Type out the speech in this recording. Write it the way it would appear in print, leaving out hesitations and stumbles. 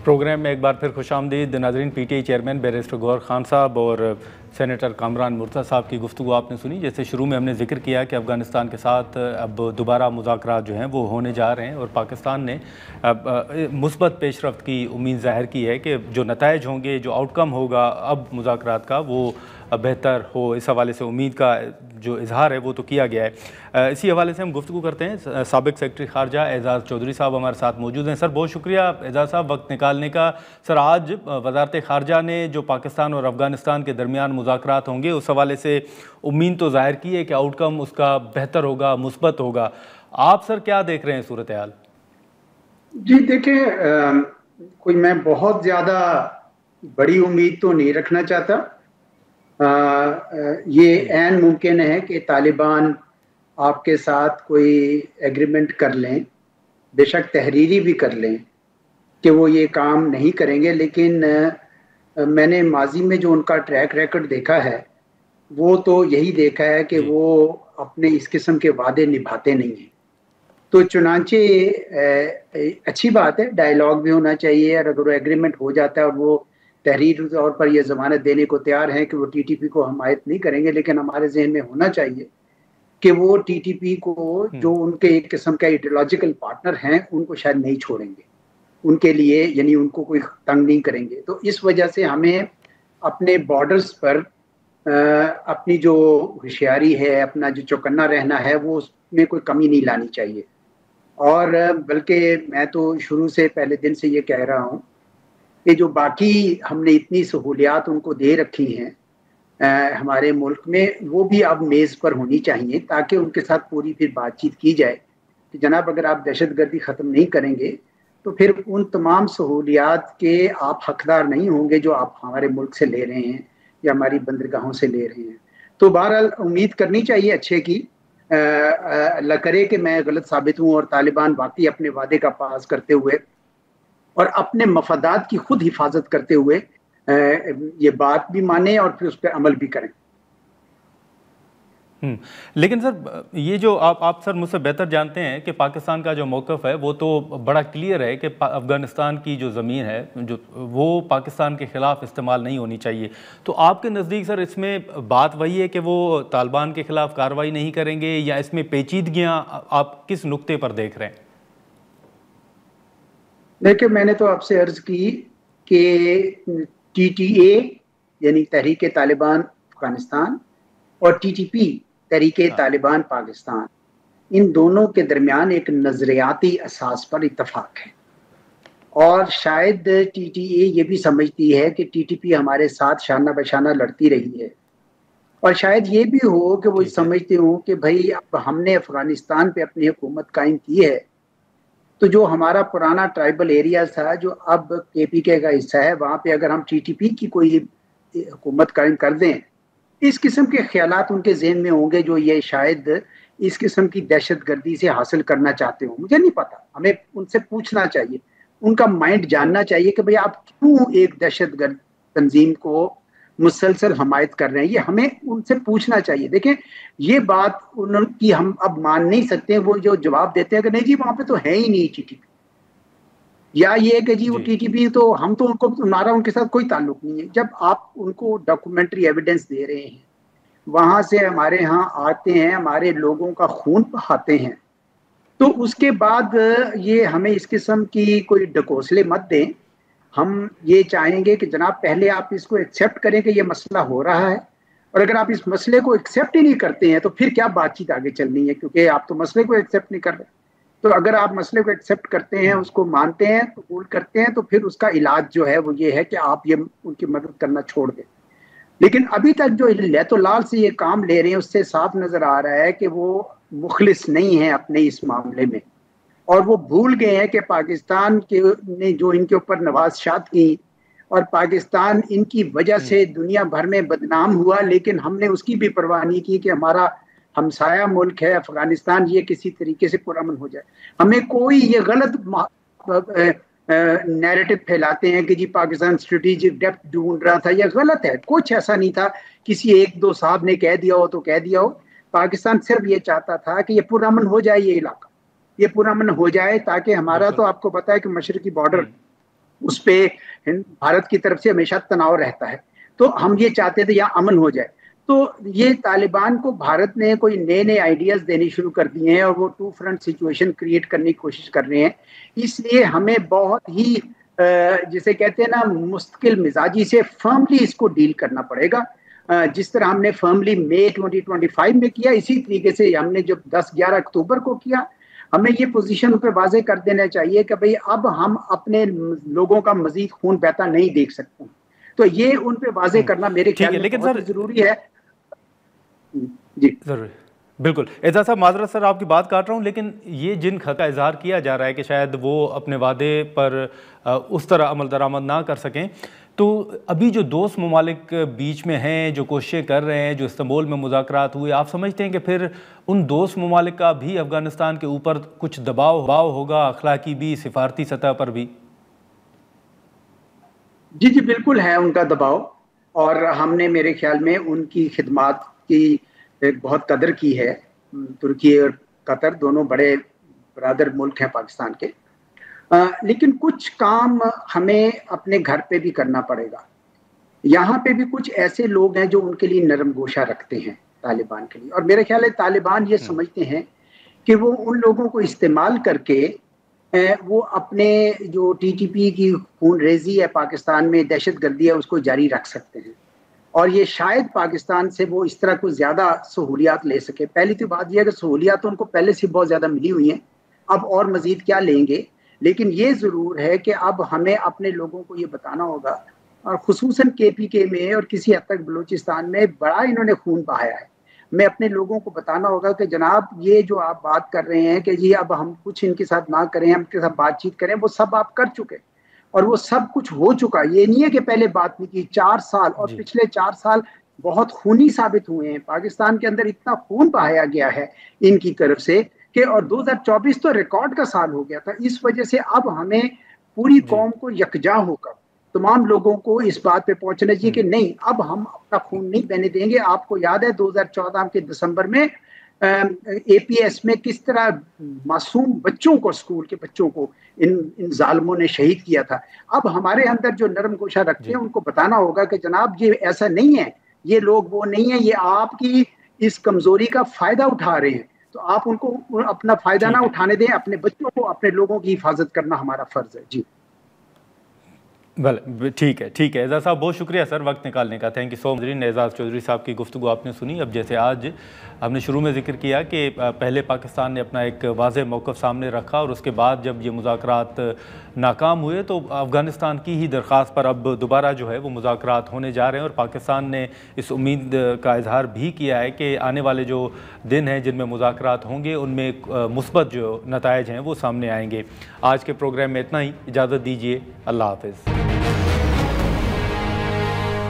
Programme में एक बार फिर खुशामदीद नाज़रीन। पीटीआई चेयरमैन बैरिस्टर गौहर खान साहब और सेनेटर कामरान मुर्तज़ा साहब की गुफ्तगू आपने सुनी। जैसे शुरू में हमने जिक्र किया कि अफ़गानिस्तान के साथ अब दोबारा मुज़ाकरात जो हैं वो होने जा रहे हैं और पाकिस्तान ने अब मुस्बत पेशरफ्त की उम्मीद ज़ाहिर की है कि जो नताइज होंगे, जो आउटकम होगा अब मुज़ाकरात का, वो बेहतर हो। इस हवाले से उम्मीद का जो इजहार है वो तो किया गया है। इसी हवाले से हम गुफ्तगू करते हैं। साबिक़ सेक्रेटरी ख़ारजा एजाज़ चौधरी साहब हमारे साथ मौजूद हैं। सर बहुत शुक्रिया एजाज़ साहब वक्त निकालने का। सर आज वज़ारत ख़ारजा ने जो पाकिस्तान और अफ़गानिस्तान के दरमियान मुज़ाकरात होंगे उस हवाले से उम्मीद तो ज़ाहिर की है कि आउटकम उसका बेहतर होगा, मुस्बत होगा। आप सर क्या देख रहे हैं सूरत हाल? जी देखिए, कोई मैं बहुत ज़्यादा बड़ी उम्मीद तो नहीं रखना चाहता। ये ऐन मुमकिन है कि तालिबान आपके साथ कोई एग्रीमेंट कर लें, बेशक तहरीरी भी कर लें कि वो ये काम नहीं करेंगे, लेकिन मैंने माजी में जो उनका ट्रैक रिकॉर्ड देखा है वो तो यही देखा है कि वो अपने इस किस्म के वादे निभाते नहीं हैं। तो चुनांचे अच्छी बात है, डायलॉग भी होना चाहिए, और अगर वो एग्रीमेंट हो जाता है और वो तहरीरी तौर पर यह जमानत देने को तैयार हैं कि वो टीटीपी को हमायत नहीं करेंगे, लेकिन हमारे जहन में होना चाहिए कि वो टीटीपी को, जो उनके एक किस्म का आइडियोलॉजिकल पार्टनर हैं, उनको शायद नहीं छोड़ेंगे उनके लिए, यानी उनको कोई तंग नहीं करेंगे। तो इस वजह से हमें अपने बॉर्डर्स पर अपनी जो होशियारी है, अपना जो चौकन्ना रहना है, वो उसमें कोई कमी नहीं लानी चाहिए। और बल्कि मैं तो शुरू से, पहले दिन से ये कह रहा हूँ कि जो बाकी हमने इतनी सहूलियात उनको दे रखी हैं हमारे मुल्क में, वो भी अब मेज़ पर होनी चाहिए, ताकि उनके साथ पूरी फिर बातचीत की जाए कि जनाब अगर आप दहशतगर्दी ख़त्म नहीं करेंगे तो फिर उन तमाम सहूलियात के आप हकदार नहीं होंगे जो आप हमारे मुल्क से ले रहे हैं या हमारी बंदरगाहों से ले रहे हैं। तो बहरहाल उम्मीद करनी चाहिए अच्छे की। अल्लाह करे कि मैं गलत साबित हूँ और तालिबान वाकई अपने वादे का पास करते हुए और अपने मफादात की खुद हिफाजत करते हुए ये बात भी माने और फिर उस पर अमल भी करें। लेकिन सर ये जो आप सर मुझसे बेहतर जानते हैं कि पाकिस्तान का जो मौक़िफ़ है वो तो बड़ा क्लियर है कि अफ़गानिस्तान की जो ज़मीन है जो वो पाकिस्तान के ख़िलाफ़ इस्तेमाल नहीं होनी चाहिए। तो आपके नज़दीक सर इसमें बात वही है कि वो तालिबान के ख़िलाफ़ कार्रवाई नहीं करेंगे, या इसमें पेचीदगियाँ आप किस नुक्ते पर देख रहे हैं? देखिए, मैंने तो आपसे अर्ज़ की कि TTA यानी तहरीक तालिबान अफ़गानिस्तान और TTP तहरीक तालिबान पाकिस्तान, इन दोनों के दरमियान एक नज़रियाती असास पर इत्तफाक है। और शायद TTA ये भी समझती है कि TTP हमारे साथ शाना बशाना लड़ती रही है, और शायद ये भी हो कि वो समझते हो कि भाई अब हमने अफ़गानिस्तान पे अपनी हुकूमत कायम की है, तो जो हमारा पुराना ट्राइबल एरिया था जो अब KPK का हिस्सा है, वहाँ पे अगर हम TTP की कोई हुकूमत कायम कर दें, इस किस्म के ख्यालात उनके ज़हन में होंगे, जो ये शायद इस किस्म की दहशतगर्दी से हासिल करना चाहते हो। मुझे नहीं पता, हमें उनसे पूछना चाहिए, उनका माइंड जानना चाहिए कि भाई आप क्यों एक दहशतगर्द तंजीम को मुसलसल हमायत कर रहे हैं, ये हमें उनसे पूछना चाहिए। देखें, ये बात उनकी हम अब मान नहीं सकते। वो जो जवाब देते हैं कि नहीं जी वहाँ पे तो है ही नहीं TTP, या ये कि जी वो TTP तो हम तो उनको, हमारा उनके साथ कोई ताल्लुक नहीं है। जब आप उनको डॉक्यूमेंट्री एविडेंस दे रहे हैं, वहां से हमारे यहाँ आते हैं, हमारे लोगों का खून बहाते हैं, तो उसके बाद ये हमें इस किस्म की कोई ढकोसले मत दें। हम ये चाहेंगे कि जनाब पहले आप इसको एक्सेप्ट करें कि ये मसला हो रहा है, और अगर आप इस मसले को एक्सेप्ट ही नहीं करते हैं तो फिर क्या बातचीत आगे चलनी है, क्योंकि आप तो मसले को एक्सेप्ट नहीं कर रहे। तो अगर आप मसले को एक्सेप्ट करते हैं, उसको मानते हैं, कबूल करते हैं, तो फिर उसका इलाज जो है वो ये है कि आप ये उनकी मदद करना छोड़ दें। लेकिन अभी तक जो लैतोलाल से ये काम ले रहे हैं, उससे साफ नजर आ रहा है कि वो मुखलिस नहीं है अपने इस मामले में, और वो भूल गए हैं कि पाकिस्तान के ने जो इनके ऊपर नवाज़शात की, और पाकिस्तान इनकी वजह से दुनिया भर में बदनाम हुआ, लेकिन हमने उसकी भी परवाह नहीं की कि हमारा हमसाया मुल्क है अफगानिस्तान, ये किसी तरीके से पुरअमन हो जाए। हमें कोई ये गलत नैरेटिव फैलाते हैं कि जी पाकिस्तान स्ट्रेटेजिक डेप्थ ढूंढ रहा था, यह गलत है। कुछ ऐसा नहीं था, किसी एक दो साहब ने कह दिया हो तो कह दिया हो। पाकिस्तान सिर्फ ये चाहता था कि ये पुरअमन हो जाए, ये इलाका ये पुरअमन हो जाए, ताकि हमारा, तो आपको पता है कि मशरकी बॉर्डर उस पे भारत की तरफ से हमेशा तनाव रहता है। तो हम ये चाहते थे यहाँ अमन हो जाए। तो ये तालिबान को भारत ने कोई नए नए आइडियाज देने शुरू कर दिए हैं और वो टू फ्रंट सिचुएशन क्रिएट करने की कोशिश कर रहे हैं। इसलिए हमें बहुत ही जिसे कहते हैं ना मुस्तकिल मिजाजी से फर्मली इसको डील करना पड़ेगा। जिस तरह हमने फर्मली मई 2025 में किया, इसी तरीके से हमने जब 10-11 अक्टूबर को किया, हमें ये पोजीशन पे वाजे कर देना चाहिए कि भाई अब हम अपने लोगों का मजीद खून बहता नहीं देख सकते। तो ये उन पे वाजे करना मेरे ख्याल में बहुत जरूरी है। जी जरूर, बिल्कुल। एजाज साहब, माजरत सर आपकी बात काट रहा हूँ, लेकिन ये जिन खतरा इजहार किया जा रहा है कि शायद वो अपने वादे पर उस तरह अमल दरामद ना कर सकें, तो अभी जो दोस्त ममालिक बीच में हैं, जो कोशिशें कर रहे हैं, जो इस्तांबुल में मुज़ाकरात हुए, आप समझते हैं कि फिर उन दोस्त ममालिक का भी अफगानिस्तान के ऊपर कुछ दबाव होगा, अखलाकी भी, सिफारती सतह पर भी? जी जी बिल्कुल है उनका दबाव, और हमने मेरे ख्याल में उनकी खिदमात की बहुत कदर की है। तुर्की और कतर दोनों बड़े बरादर मुल्क हैं पाकिस्तान के। लेकिन कुछ काम हमें अपने घर पे भी करना पड़ेगा। यहाँ पे भी कुछ ऐसे लोग हैं जो उनके लिए नरम गोशा रखते हैं तालिबान के लिए, और मेरे ख्याल है तालिबान ये समझते हैं कि वो उन लोगों को इस्तेमाल करके वो अपने जो टीटीपी की खून रेजी है पाकिस्तान में, दहशतगर्दी है, उसको जारी रख सकते हैं। और ये शायद पाकिस्तान से वो इस तरह कुछ ज़्यादा सहूलियात ले सके। पहली तो बात यह है कि सहूलियात तो उनको पहले से बहुत ज़्यादा मिली हुई हैं, अब और मज़ीद क्या लेंगे। लेकिन ये ज़रूर है कि अब हमें अपने लोगों को ये बताना होगा, और ख़ुसूसन KPK में और किसी हद तक बलूचिस्तान में बड़ा इन्होंने खून बहाया है। मैं अपने लोगों को बताना होगा कि जनाब ये जो आप बात कर रहे हैं कि जी अब हम कुछ इनके साथ ना करें, हम इनके साथ बातचीत करें, वो सब आप कर चुके और वो सब कुछ हो चुका। ये नहीं है कि पहले बात नहीं की। 4 साल और पिछले 4 साल बहुत खूनी साबित हुए हैं। पाकिस्तान के अंदर इतना खून बहाया गया है इनकी तरफ से कि, और 2024 तो रिकॉर्ड का साल हो गया था। इस वजह से अब हमें पूरी कौम को यकजा होकर तमाम लोगों को इस बात पे पहुंचना चाहिए कि नहीं, अब हम अपना खून नहीं बहने देंगे। आपको याद है 2014 के दिसंबर में APS में किस तरह मासूम बच्चों को, स्कूल के बच्चों को इन जालिमों ने शहीद किया था। अब हमारे अंदर जो नरम गोशा रखते हैं उनको बताना होगा कि जनाब ये ऐसा नहीं है, ये लोग वो नहीं है, ये आपकी इस कमजोरी का फायदा उठा रहे हैं। तो आप उनको अपना फायदा ना उठाने दें। अपने बच्चों को, अपने लोगों की हिफाजत करना हमारा फर्ज है। जी भले, ठीक है, ठीक है। एजाज साहब, बहुत शुक्रिया सर वक्त निकालने का। Thank you so much. Ejaz Chaudhry साहब की गुफ्तगू आपने सुनी। अब जैसे आज हमने शुरू में जिक्र किया कि पहले पाकिस्तान ने अपना एक वाज़ेह मौक़िफ़ सामने रखा और उसके बाद जब ये मुज़ाकरात नाकाम हुए तो अफ़गानिस्तान की ही दरख्वास्त पर अब दोबारा जो है वो मुज़ाकरात होने जा रहे हैं। और पाकिस्तान ने इस उम्मीद का इजहार भी किया है कि आने वाले जो दिन हैं जिनमें मुज़ाकरात होंगे उनमें मुस्बत जो नताइज हैं वो सामने आएंगे। आज के प्रोग्राम में इतना ही। इजाज़त दीजिए। अल्लाह हाफ़िज़।